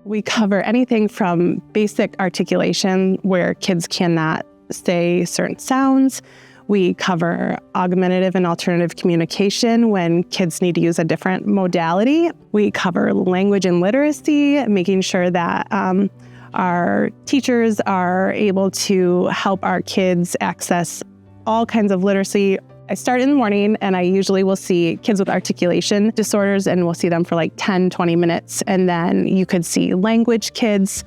We cover anything from basic articulation, where kids cannot say certain sounds. We cover augmentative and alternative communication when kids need to use a different modality. We cover language and literacy, making sure that our teachers are able to help our kids access all kinds of literacy. I start in the morning and I usually will see kids with articulation disorders, and we'll see them for like 10, 20 minutes. And then you could see language kids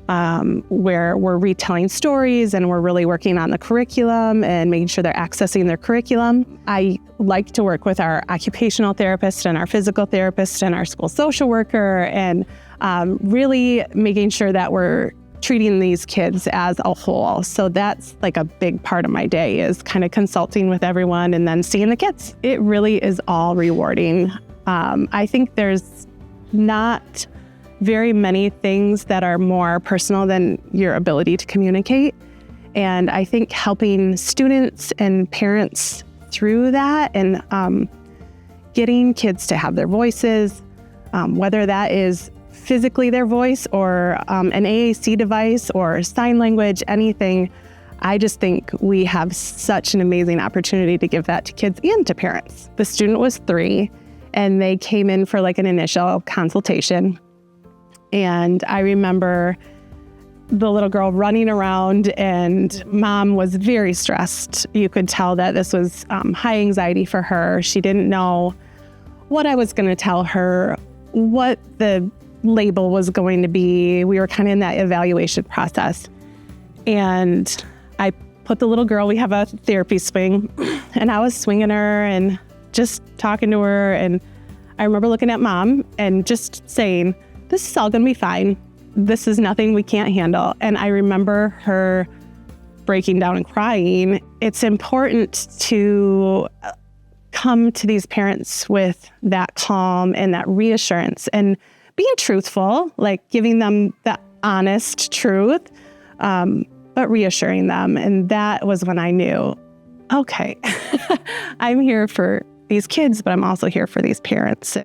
where we're retelling stories and we're really working on the curriculum and making sure they're accessing their curriculum. I like to work with our occupational therapist and our physical therapist and our school social worker, and really making sure that we're treating these kids as a whole. So that's like a big part of my day, is kind of consulting with everyone and then seeing the kids. It really is all rewarding. I think there's not very many things that are more personal than your ability to communicate. And I think helping students and parents through that and getting kids to have their voices, whether that is physically their voice or an AAC device or sign language, anything. I just think we have such an amazing opportunity to give that to kids and to parents. The student was 3 and they came in for like an initial consultation. And I remember the little girl running around, and mom was very stressed. You could tell that this was high anxiety for her. She didn't know what I was going to tell her, what the label was going to be. We were kind of in that evaluation process. And I put the little girl, we have a therapy swing, and I was swinging her and just talking to her. And I remember looking at mom and just saying, "This is all going to be fine. This is nothing we can't handle." And I remember her breaking down and crying. It's important to come to these parents with that calm and that reassurance and being truthful, like giving them the honest truth, but reassuring them. And that was when I knew, okay, I'm here for these kids, but I'm also here for these parents.